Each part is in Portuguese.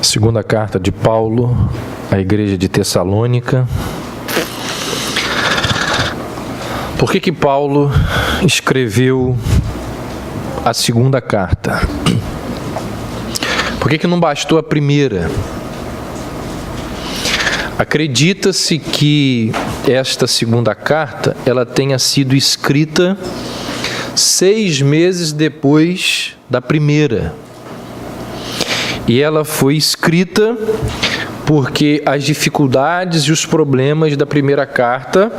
Segunda carta de Paulo à igreja de Tessalônica. Por que Paulo escreveu a segunda carta? Por que não bastou a primeira? Acredita-se que esta segunda carta ela tenha sido escrita 6 meses depois da primeira. E ela foi escrita porque as dificuldades e os problemas da primeira carta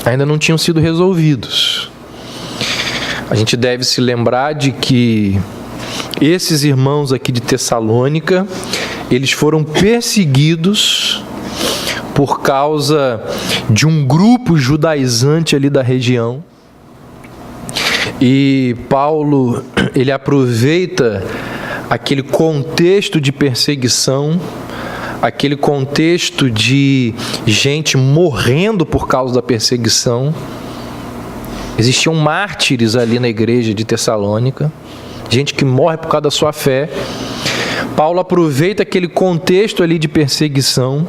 ainda não tinham sido resolvidos. A gente deve se lembrar de que esses irmãos aqui de Tessalônica, eles foram perseguidos por causa de um grupo judaizante ali da região. E Paulo, ele aproveita aquele contexto de perseguição, aquele contexto de gente morrendo por causa da perseguição. Existiam mártires ali na igreja de Tessalônica, gente que morre por causa da sua fé. Paulo aproveita aquele contexto ali de perseguição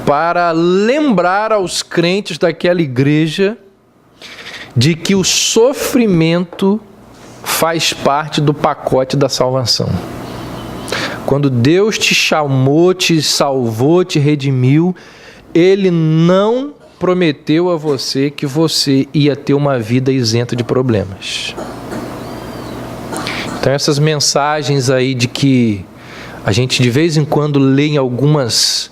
para lembrar aos crentes daquela igreja de que o sofrimento faz parte do pacote da salvação. Quando Deus te chamou, te salvou, te redimiu, Ele não prometeu a você que você ia ter uma vida isenta de problemas. Então essas mensagens aí de que a gente de vez em quando lê em algumas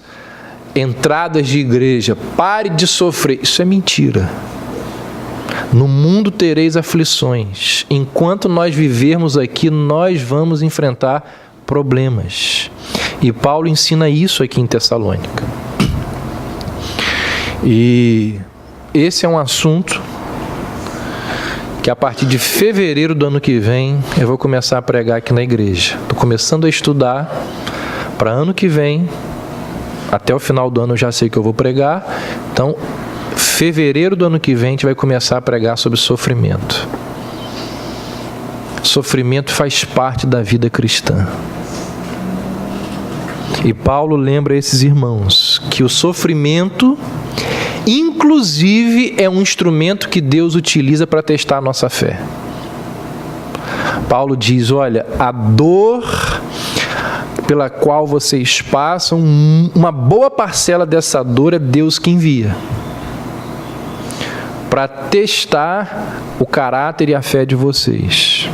entradas de igreja, pare de sofrer, isso é mentira. No mundo tereis aflições. Enquanto nós vivermos aqui, nós vamos enfrentar problemas. E Paulo ensina isso aqui em Tessalônica. E esse é um assunto que a partir de fevereiro do ano que vem eu vou começar a pregar aqui na igreja. Estou começando a estudar para ano que vem, até o final do ano eu já sei que eu vou pregar. Então, fevereiro do ano que vem a gente vai começar a pregar sobre sofrimento. Sofrimento faz parte da vida cristã. E Paulo lembra a esses irmãos que o sofrimento, inclusive, é um instrumento que Deus utiliza para testar a nossa fé. Paulo diz, olha, a dor pela qual vocês passam, uma boa parcela dessa dor é Deus que envia para testar o caráter e a fé de vocês.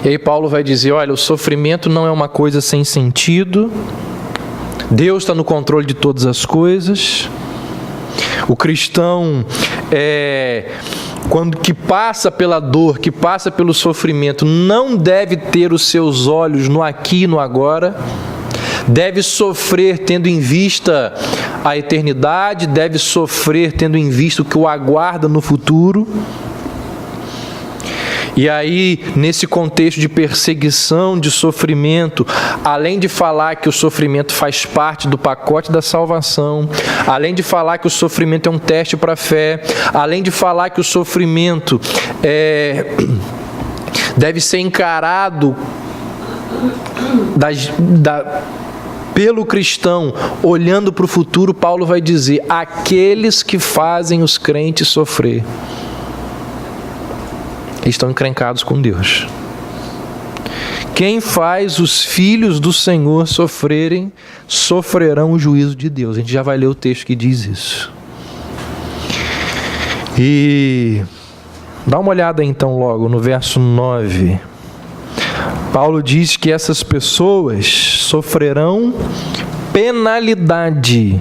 E aí Paulo vai dizer, olha, o sofrimento não é uma coisa sem sentido, Deus está no controle de todas as coisas. O cristão, quando que passa pela dor, que passa pelo sofrimento, não deve ter os seus olhos no aqui e no agora, deve sofrer tendo em vista a eternidade, deve sofrer tendo em vista o que o aguarda no futuro. E aí, nesse contexto de perseguição, de sofrimento, além de falar que o sofrimento faz parte do pacote da salvação, além de falar que o sofrimento é um teste para a fé, além de falar que o sofrimento deve ser encarado pelo cristão, olhando para o futuro, Paulo vai dizer, aqueles que fazem os crentes sofrer, estão encrencados com Deus. Quem faz os filhos do Senhor sofrerem, sofrerão o juízo de Deus. A gente já vai ler o texto que diz isso. E dá uma olhada então logo no verso 9. Paulo diz que essas pessoas sofrerão penalidade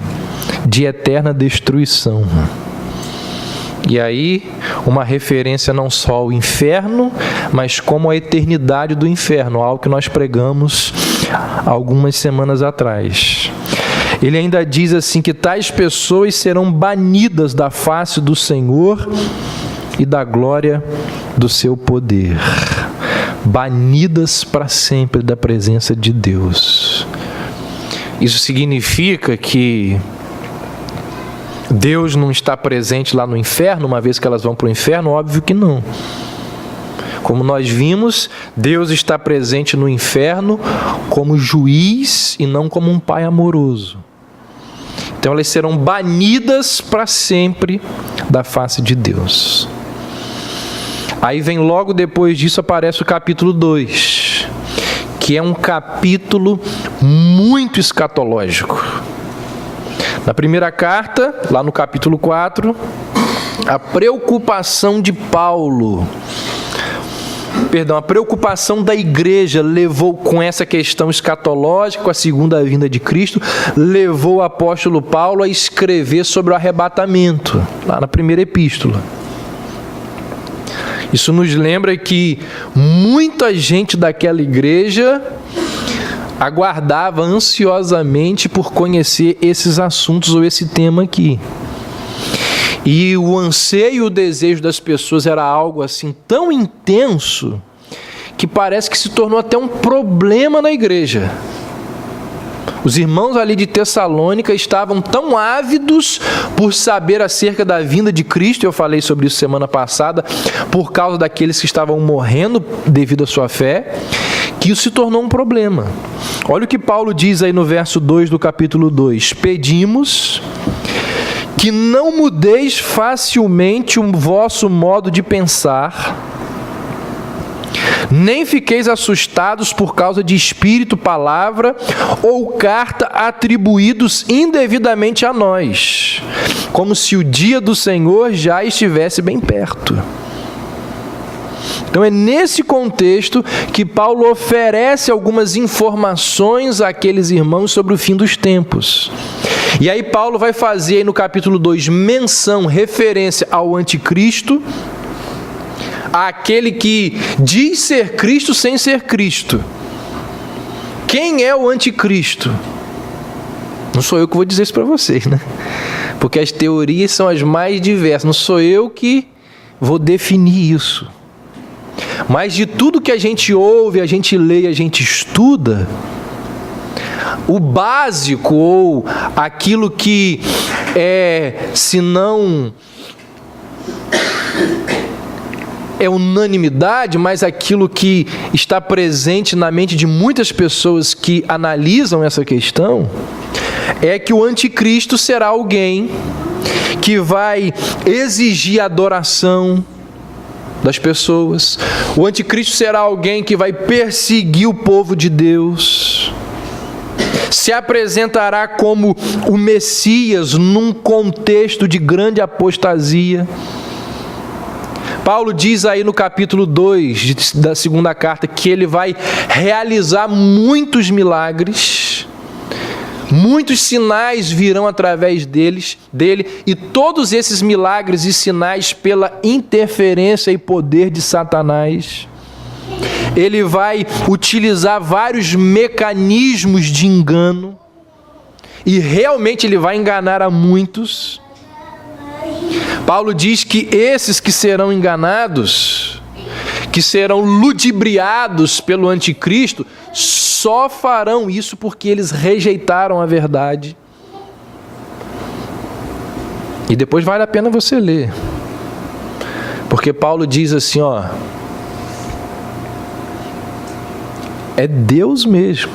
de eterna destruição. E aí, uma referência não só ao inferno, mas como a eternidade do inferno, algo que nós pregamos algumas semanas atrás. Ele ainda diz assim que tais pessoas serão banidas da face do Senhor e da glória do seu poder. Banidas para sempre da presença de Deus. Isso significa que Deus não está presente lá no inferno, uma vez que elas vão para o inferno? Óbvio que não. Como nós vimos, Deus está presente no inferno como juiz e não como um pai amoroso. Então elas serão banidas para sempre da face de Deus. Aí vem logo depois disso, aparece o capítulo 2, que é um capítulo muito escatológico. Na primeira carta, lá no capítulo 4, a preocupação de Paulo, a preocupação da igreja levou com essa questão escatológica, com a segunda vinda de Cristo, levou o apóstolo Paulo a escrever sobre o arrebatamento, lá na primeira epístola. Isso nos lembra que muita gente daquela igreja aguardava ansiosamente por conhecer esses assuntos ou esse tema aqui. E o anseio e o desejo das pessoas era algo assim tão intenso que parece que se tornou até um problema na igreja. Os irmãos ali de Tessalônica estavam tão ávidos por saber acerca da vinda de Cristo, eu falei sobre isso semana passada, por causa daqueles que estavam morrendo devido à sua fé, que isso se tornou um problema. Olha o que Paulo diz aí no verso 2 do capítulo 2: pedimos que não mudeis facilmente o vosso modo de pensar, nem fiqueis assustados por causa de espírito, palavra ou carta atribuídos indevidamente a nós, como se o dia do Senhor já estivesse bem perto. Então é nesse contexto que Paulo oferece algumas informações àqueles irmãos sobre o fim dos tempos. E aí Paulo vai fazer aí no capítulo 2 menção, referência ao anticristo, àquele que diz ser Cristo sem ser Cristo. Quem é o anticristo? Não sou eu que vou dizer isso para vocês, né? Porque as teorias são as mais diversas. Não sou eu que vou definir isso. Mas de tudo que a gente ouve, a gente lê, a gente estuda, o básico ou aquilo que se não é unanimidade, mas aquilo que está presente na mente de muitas pessoas que analisam essa questão, é que o anticristo será alguém que vai exigir adoração das pessoas. O anticristo será alguém que vai perseguir o povo de Deus. Se apresentará como o Messias num contexto de grande apostasia. Paulo diz aí no capítulo 2 da segunda carta que ele vai realizar muitos milagres, muitos sinais virão através dele, e todos esses milagres e sinais pela interferência e poder de Satanás. Ele vai utilizar vários mecanismos de engano, e realmente ele vai enganar a muitos. Paulo diz que esses que serão enganados, que serão ludibriados pelo anticristo, só farão isso porque eles rejeitaram a verdade. E depois vale a pena você ler. Porque Paulo diz assim, é Deus mesmo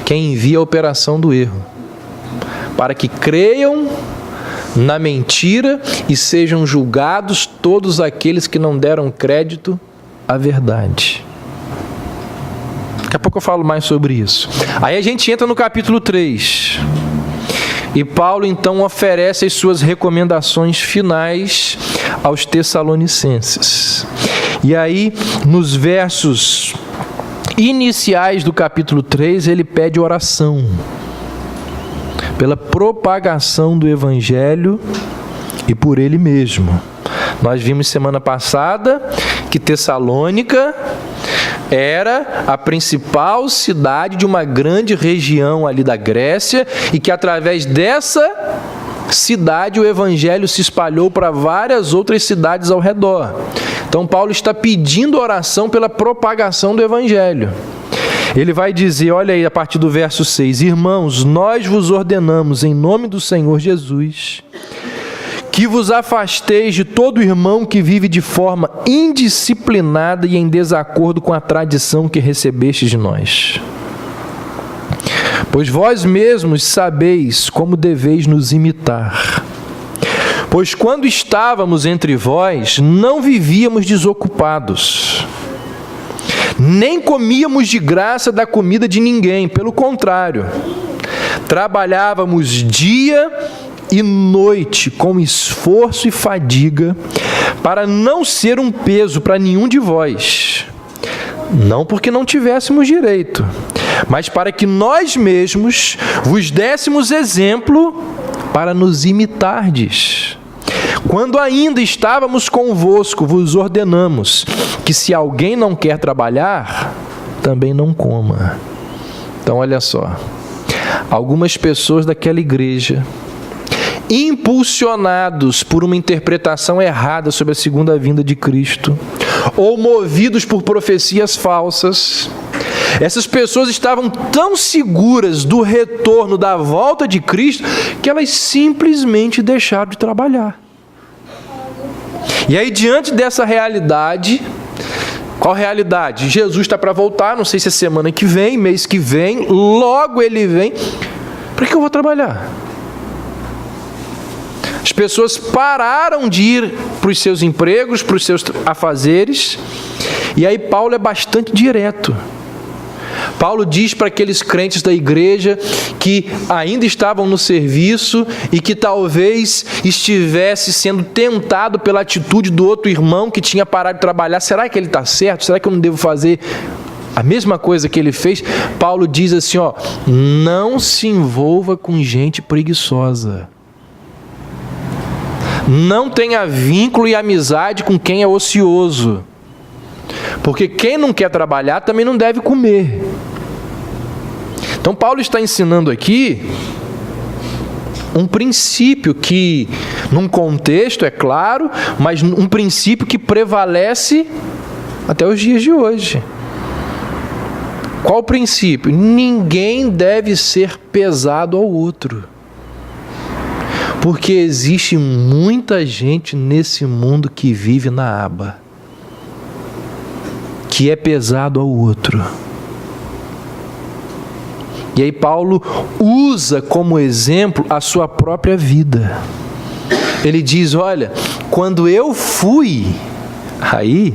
quem envia a operação do erro, para que creiam na mentira e sejam julgados todos aqueles que não deram crédito à verdade. Daqui a pouco eu falo mais sobre isso. Aí a gente entra no capítulo 3. E Paulo então oferece as suas recomendações finais aos Tessalonicenses. E aí, nos versos iniciais do capítulo 3, ele pede oração pela propagação do Evangelho e por ele mesmo. Nós vimos semana passada que Tessalônica era a principal cidade de uma grande região ali da Grécia, e que através dessa cidade o Evangelho se espalhou para várias outras cidades ao redor. Então Paulo está pedindo oração pela propagação do Evangelho. Ele vai dizer, olha aí a partir do verso 6, irmãos, nós vos ordenamos em nome do Senhor Jesus, que vos afasteis de todo irmão que vive de forma indisciplinada e em desacordo com a tradição que recebestes de nós. Pois vós mesmos sabeis como deveis nos imitar. Pois quando estávamos entre vós, não vivíamos desocupados, nem comíamos de graça da comida de ninguém, pelo contrário, trabalhávamos dia e noite com esforço e fadiga, para não ser um peso para nenhum de vós, não porque não tivéssemos direito, mas para que nós mesmos vos dessemos exemplo para nos imitardes. Quando ainda estávamos convosco, vos ordenamos que se alguém não quer trabalhar, também não coma. Então olha só, algumas pessoas daquela igreja, impulsionados por uma interpretação errada sobre a segunda vinda de Cristo, ou movidos por profecias falsas, essas pessoas estavam tão seguras do retorno da volta de Cristo, que elas simplesmente deixaram de trabalhar. E aí, diante dessa realidade, qual realidade? Jesus está para voltar, não sei se é semana que vem, mês que vem, logo ele vem. Para que eu vou trabalhar? As pessoas pararam de ir para os seus empregos, para os seus afazeres, e aí Paulo é bastante direto. Paulo diz para aqueles crentes da igreja que ainda estavam no serviço e que talvez estivesse sendo tentado pela atitude do outro irmão que tinha parado de trabalhar. Será que ele está certo? Será que eu não devo fazer a mesma coisa que ele fez? Paulo diz assim, não se envolva com gente preguiçosa. Não tenha vínculo e amizade com quem é ocioso. Porque quem não quer trabalhar também não deve comer. Então Paulo está ensinando aqui um princípio que, num contexto, é claro, mas um princípio que prevalece até os dias de hoje. Qual o princípio? Ninguém deve ser pesado ao outro. Porque existe muita gente nesse mundo que vive na aba, que é pesado ao outro. E aí Paulo usa como exemplo a sua própria vida. Ele diz, olha, quando eu fui aí,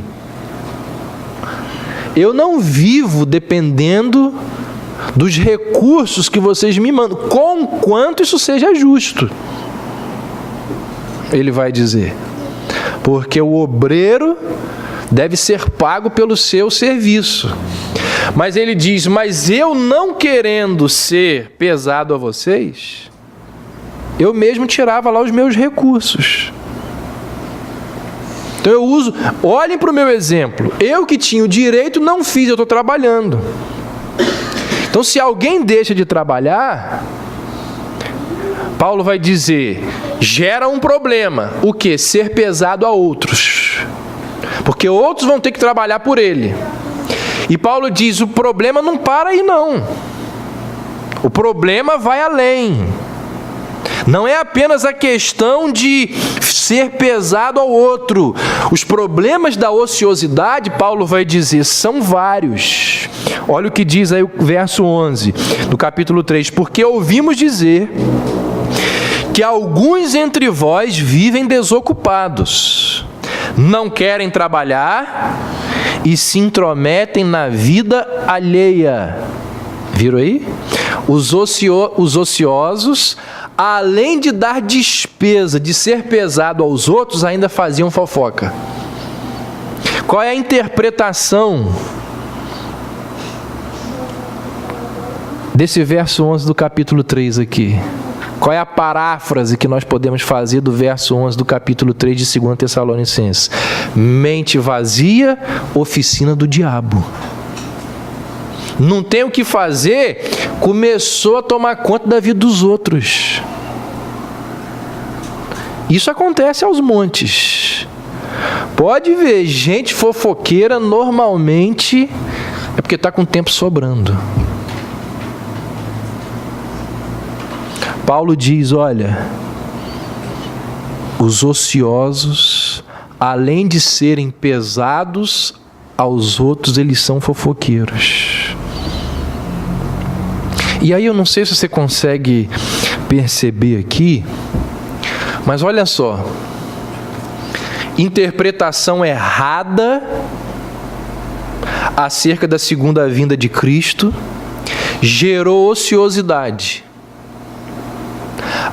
eu não vivo dependendo dos recursos que vocês me mandam, conquanto isso seja justo. Ele vai dizer, porque o obreiro deve ser pago pelo seu serviço. Mas ele diz, mas eu não querendo ser pesado a vocês, eu mesmo tirava lá os meus recursos. Então eu uso, olhem para o meu exemplo, eu que tinha o direito não fiz, eu estou trabalhando. Então se alguém deixa de trabalhar, Paulo vai dizer, gera um problema, o quê? Ser pesado a outros. Porque outros vão ter que trabalhar por ele. E Paulo diz, o problema não para aí não. O problema vai além. Não é apenas a questão de ser pesado ao outro. Os problemas da ociosidade, Paulo vai dizer, são vários. Olha o que diz aí o verso 11 do capítulo 3. Porque ouvimos dizer que alguns entre vós vivem desocupados, não querem trabalhar e se intrometem na vida alheia. Viram aí? Os ociosos, além de dar despesa, de ser pesado aos outros, ainda faziam fofoca. Qual é a interpretação desse verso 11 do capítulo 3 aqui? Qual é a paráfrase que nós podemos fazer do verso 11 do capítulo 3 de 2 Tessalonicenses? Mente vazia, oficina do diabo. Não tem o que fazer, começou a tomar conta da vida dos outros. Isso acontece aos montes. Pode ver, gente fofoqueira normalmente é porque está com tempo sobrando. Paulo diz, olha, os ociosos, além de serem pesados aos outros, eles são fofoqueiros. E aí eu não sei se você consegue perceber aqui, mas olha só, interpretação errada acerca da segunda vinda de Cristo gerou ociosidade.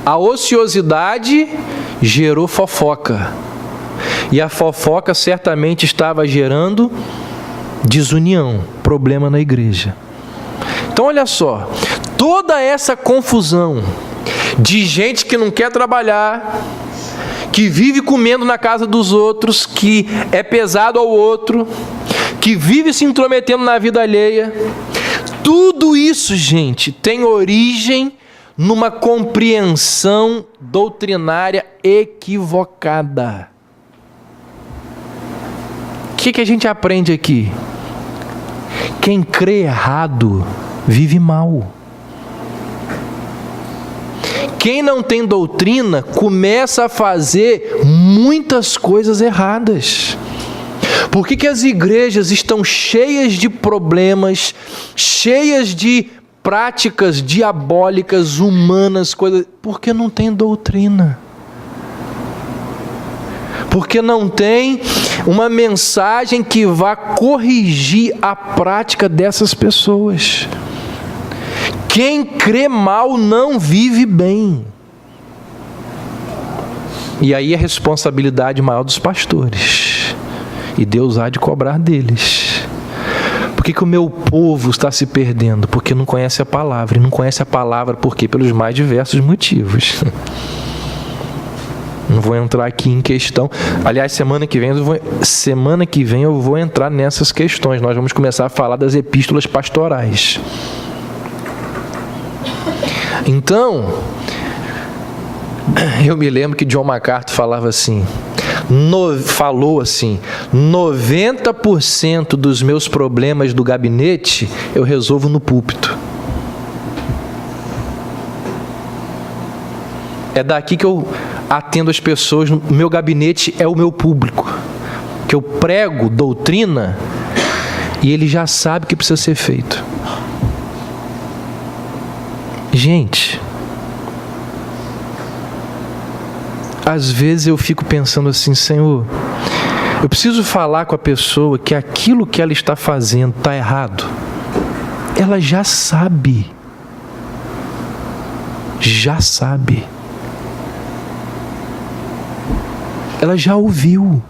A ociosidade gerou fofoca. E a fofoca certamente estava gerando desunião, problema na igreja. Então olha só, toda essa confusão de gente que não quer trabalhar, que vive comendo na casa dos outros, que é pesado ao outro, que vive se intrometendo na vida alheia, tudo isso, gente, tem origem numa compreensão doutrinária equivocada. O que a gente aprende aqui? Quem crê errado vive mal. Quem não tem doutrina começa a fazer muitas coisas erradas. Por que as igrejas estão cheias de problemas, cheias de práticas diabólicas, humanas, coisas? Porque não tem doutrina. Porque não tem uma mensagem que vá corrigir a prática dessas pessoas. Quem crê mal não vive bem. E aí a responsabilidade maior dos pastores. E Deus há de cobrar deles. Por que o meu povo está se perdendo? Porque não conhece a palavra. E não conhece a palavra por quê? Pelos mais diversos motivos. Não vou entrar aqui em questão. Aliás, semana que vem eu vou entrar nessas questões. Nós vamos começar a falar das epístolas pastorais. Então, eu me lembro que John MacArthur falava assim, 90% dos meus problemas do gabinete eu resolvo no púlpito. É daqui que eu atendo as pessoas, o meu gabinete é o meu público, que eu prego doutrina e ele já sabe o que precisa ser feito. Gente, às vezes eu fico pensando assim, Senhor, eu preciso falar com a pessoa que aquilo que ela está fazendo está errado. Ela já sabe. Já sabe. Ela já ouviu.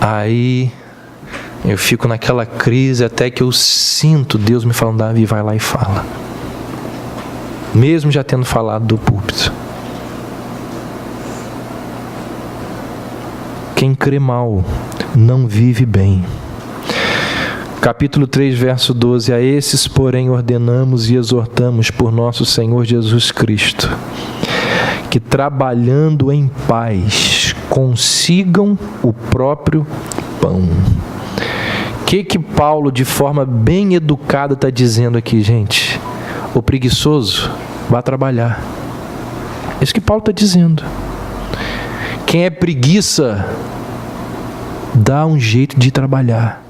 Aí eu fico naquela crise até que eu sinto Deus me falando, Davi, vai lá e fala. Mesmo já tendo falado do púlpito. Quem crê mal não vive bem. Capítulo 3, verso 12. A esses, porém, ordenamos e exortamos por nosso Senhor Jesus Cristo, que trabalhando em paz consigam o próprio pão. O que Paulo, de forma bem educada, está dizendo aqui, gente? O preguiçoso, vá trabalhar. É isso que Paulo está dizendo. Quem é preguiça, dá um jeito de trabalhar.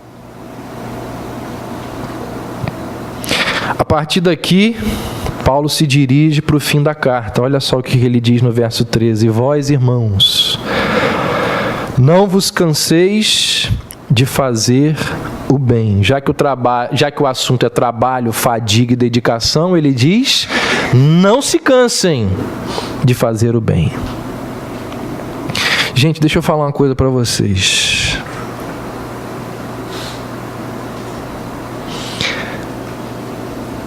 A partir daqui, Paulo se dirige para o fim da carta. Olha só o que ele diz no verso 13. Vós, irmãos, não vos canseis de fazer o bem. Já que o assunto é trabalho, fadiga e dedicação, ele diz, não se cansem de fazer o bem. Gente, deixa eu falar uma coisa para vocês.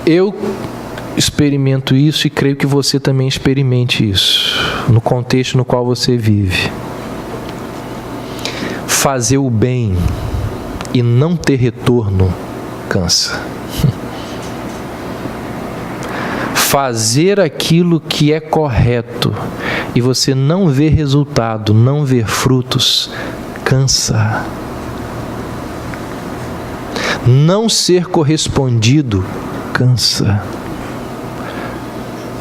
Eu experimento isso e creio que você também experimente isso, no contexto no qual você vive. Fazer o bem e não ter retorno cansa. Fazer aquilo que é correto e você não ver resultado, não ver frutos, cansa. Não ser correspondido cansa.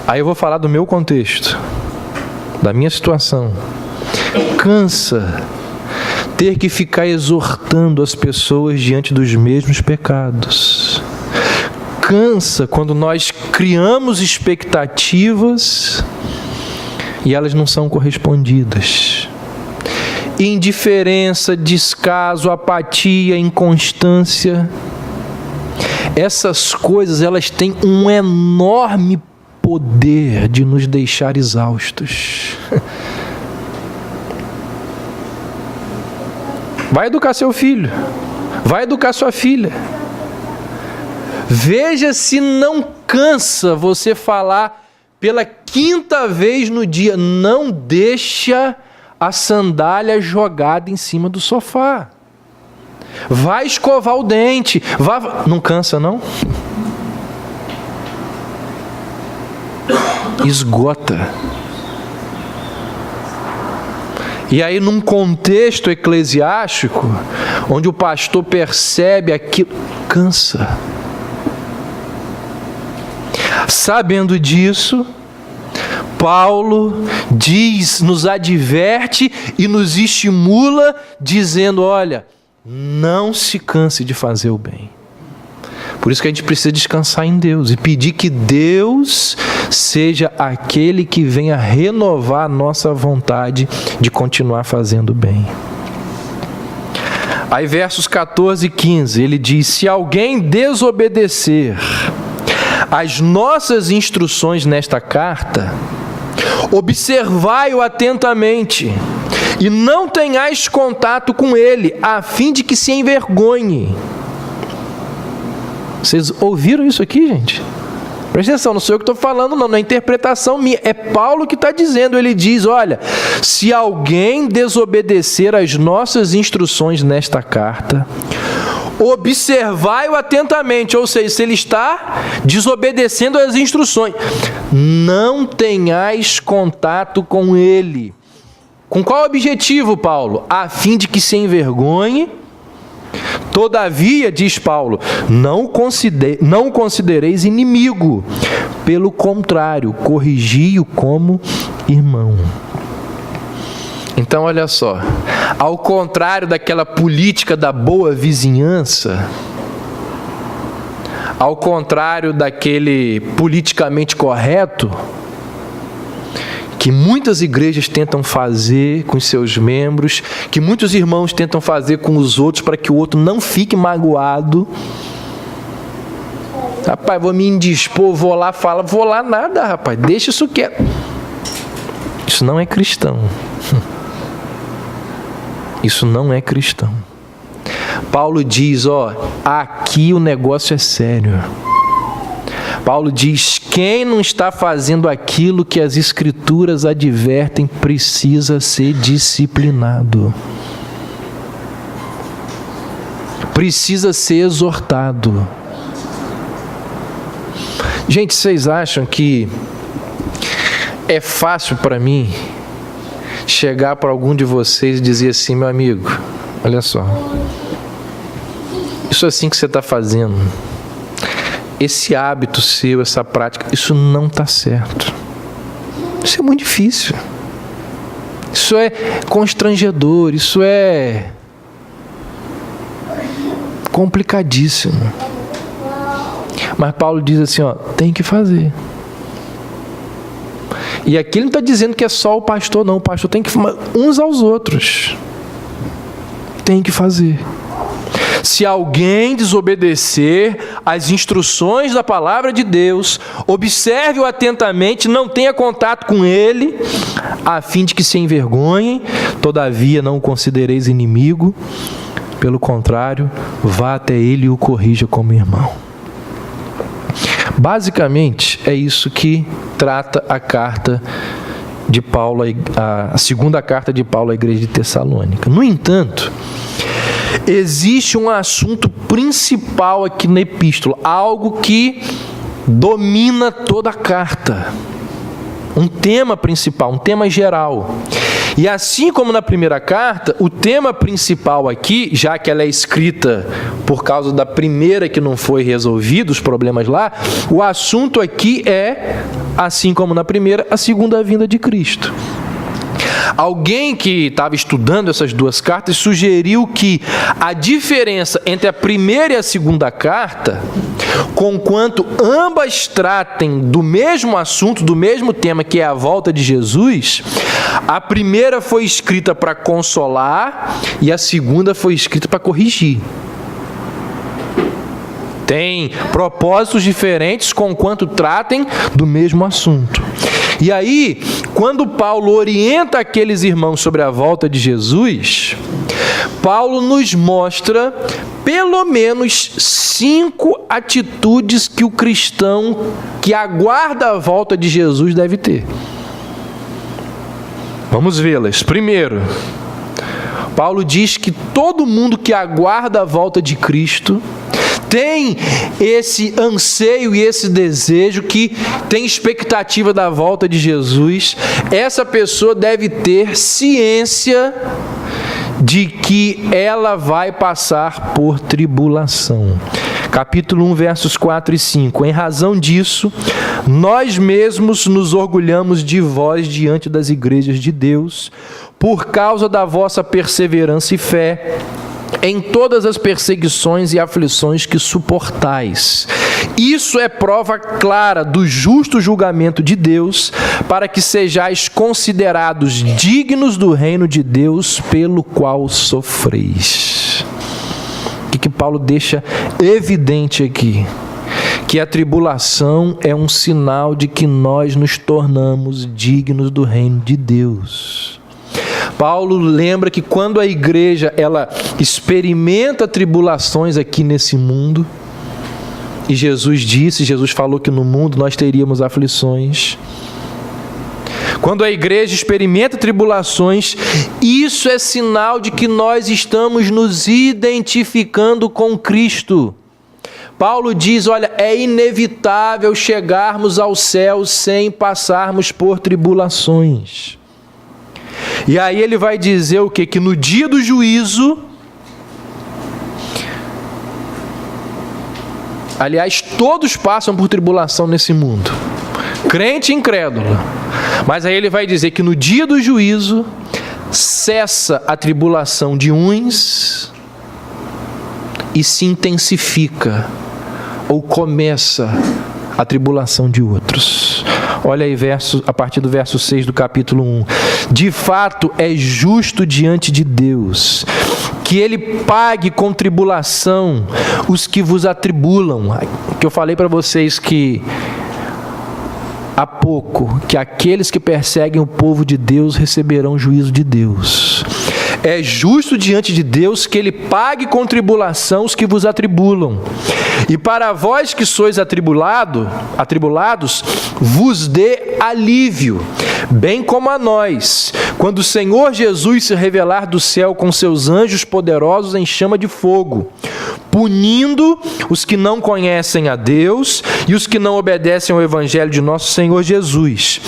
Aí eu vou falar do meu contexto, da minha situação. Cansa ter que ficar exortando as pessoas diante dos mesmos pecados. Cansa quando nós criamos expectativas e elas não são correspondidas. Indiferença, descaso, apatia, inconstância. Essas coisas, elas têm um enorme poder de nos deixar exaustos. Vai educar seu filho. Vai educar sua filha. Veja se não cansa você falar pela 5ª vez no dia: não deixa a sandália jogada em cima do sofá. Vai escovar o dente. Não cansa, não? Esgota. E aí, num contexto eclesiástico, onde o pastor percebe aquilo, cansa. Sabendo disso, Paulo nos adverte e nos estimula, dizendo: olha, não se canse de fazer o bem. Por isso que a gente precisa descansar em Deus e pedir que Deus seja aquele que venha renovar a nossa vontade de continuar fazendo o bem. Aí versos 14 e 15, ele diz: se alguém desobedecer as nossas instruções nesta carta, observai-o atentamente e não tenhais contato com ele, a fim de que se envergonhe. Vocês ouviram isso aqui, gente? Presta atenção, não sou eu que estou falando, não é interpretação minha, é Paulo que está dizendo. Ele diz: olha, se alguém desobedecer as nossas instruções nesta carta, observai-o atentamente. Ou seja, se ele está desobedecendo as instruções, não tenhais contato com ele. Com qual objetivo, Paulo? A fim de que se envergonhe. Todavia, diz Paulo, não considereis inimigo. Pelo contrário, corrigi-o como irmão. Então, olha só, ao contrário daquela política da boa vizinhança, ao contrário daquele politicamente correto que muitas igrejas tentam fazer com os seus membros, que muitos irmãos tentam fazer com os outros para que o outro não fique magoado. Rapaz, vou me indispor, vou lá falar, vou lá nada, rapaz, deixa isso quieto. Isso não é cristão. Isso não é cristão. Paulo diz, aqui o negócio é sério. Paulo diz: quem não está fazendo aquilo que as Escrituras advertem precisa ser disciplinado. Precisa ser exortado. Gente, vocês acham que é fácil para mim chegar para algum de vocês e dizer assim: meu amigo, olha só, isso assim que você está fazendo, esse hábito seu, essa prática, isso não está certo. Isso é muito difícil. Isso é constrangedor, isso é complicadíssimo. Mas Paulo diz assim, tem que fazer. E aqui ele não está dizendo que é só o pastor, não. O pastor tem que uns aos outros. Tem que fazer. Se alguém desobedecer às instruções da palavra de Deus, observe-o atentamente, não tenha contato com ele, a fim de que se envergonhem. Todavia não o considereis inimigo, pelo contrário, vá até ele e o corrija como irmão. Basicamente, é isso que trata a carta de Paulo, a segunda carta de Paulo à igreja de Tessalônica. No entanto, existe um assunto principal aqui na epístola, algo que domina toda a carta. Um tema principal, um tema geral. E assim como na primeira carta, o tema principal aqui, já que ela é escrita por causa da primeira que não foi resolvido, os problemas lá, o assunto aqui é, assim como na primeira, a segunda vinda de Cristo. Alguém que estava estudando essas duas cartas sugeriu que a diferença entre a primeira e a segunda carta, conquanto ambas tratem do mesmo assunto, do mesmo tema, que é a volta de Jesus, a primeira foi escrita para consolar e a segunda foi escrita para corrigir. Tem propósitos diferentes, conquanto tratem do mesmo assunto. E aí, quando Paulo orienta aqueles irmãos sobre a volta de Jesus, Paulo nos mostra pelo menos 5 atitudes que o cristão que aguarda a volta de Jesus deve ter. Vamos vê-las. Primeiro, Paulo diz que todo mundo que aguarda a volta de Cristo tem esse anseio e esse desejo, que tem expectativa da volta de Jesus. Essa pessoa deve ter ciência de que ela vai passar por tribulação. Capítulo 1, versos 4 e 5. Em razão disso, nós mesmos nos orgulhamos de vós diante das igrejas de Deus, por causa da vossa perseverança e fé, em todas as perseguições e aflições que suportais. Isso é prova clara do justo julgamento de Deus, para que sejais considerados dignos do reino de Deus, pelo qual sofreis. O que Paulo deixa evidente aqui? Que a tribulação é um sinal de que nós nos tornamos dignos do reino de Deus. Paulo lembra que quando a igreja ela experimenta tribulações aqui nesse mundo, e Jesus falou que no mundo nós teríamos aflições. Quando a igreja experimenta tribulações, isso é sinal de que nós estamos nos identificando com Cristo. Paulo diz, olha, é inevitável chegarmos ao céu sem passarmos por tribulações. E aí ele vai dizer o quê? Que no dia do juízo, aliás, todos passam por tribulação nesse mundo, crente e incrédulo. Mas aí ele vai dizer que no dia do juízo, cessa a tribulação de uns e se intensifica, ou começa a tribulação de outros. Olha aí a partir do verso 6 do capítulo 1. De fato é justo diante de Deus que Ele pague com tribulação os que vos atribulam. Que eu falei para vocês que há pouco, que aqueles que perseguem o povo de Deus receberão juízo de Deus. É justo diante de Deus que Ele pague com tribulação os que vos atribulam. E para vós que sois atribulados, vos dê alívio, bem como a nós, quando o Senhor Jesus se revelar do céu com seus anjos poderosos em chama de fogo, punindo os que não conhecem a Deus e os que não obedecem ao Evangelho de nosso Senhor Jesus.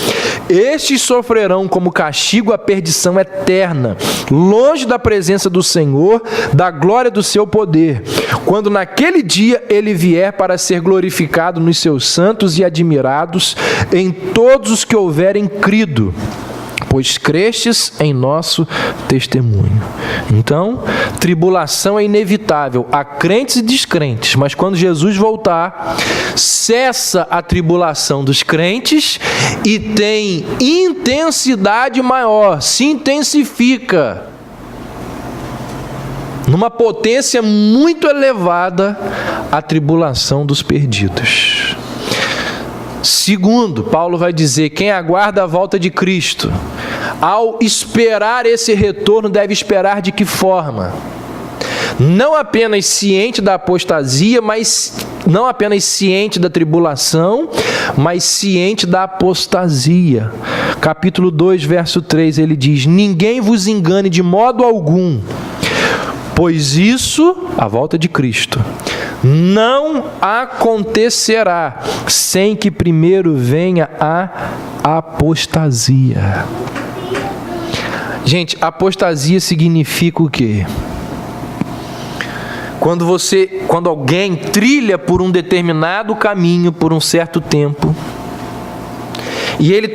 Estes sofrerão como castigo a perdição eterna, longe da presença do Senhor, da glória do seu poder, quando naquele dia Ele vier para ser glorificado nos seus santos e admirados em todos os que houverem crido, pois crestes em nosso testemunho. Então, tribulação é inevitável a crentes e descrentes, mas quando Jesus voltar, cessa a tribulação dos crentes e tem intensidade maior, se intensifica numa potência muito elevada a tribulação dos perdidos. Segundo, Paulo vai dizer, quem aguarda a volta de Cristo, ao esperar esse retorno, deve esperar de que forma? Não apenas ciente da apostasia, não apenas ciente da tribulação, mas ciente da apostasia. Capítulo 2, verso 3, ele diz, ninguém vos engane de modo algum, pois isso, a volta de Cristo, não acontecerá sem que primeiro venha a apostasia. Gente, apostasia significa o quê? Quando alguém trilha por um determinado caminho por um certo tempo, e ele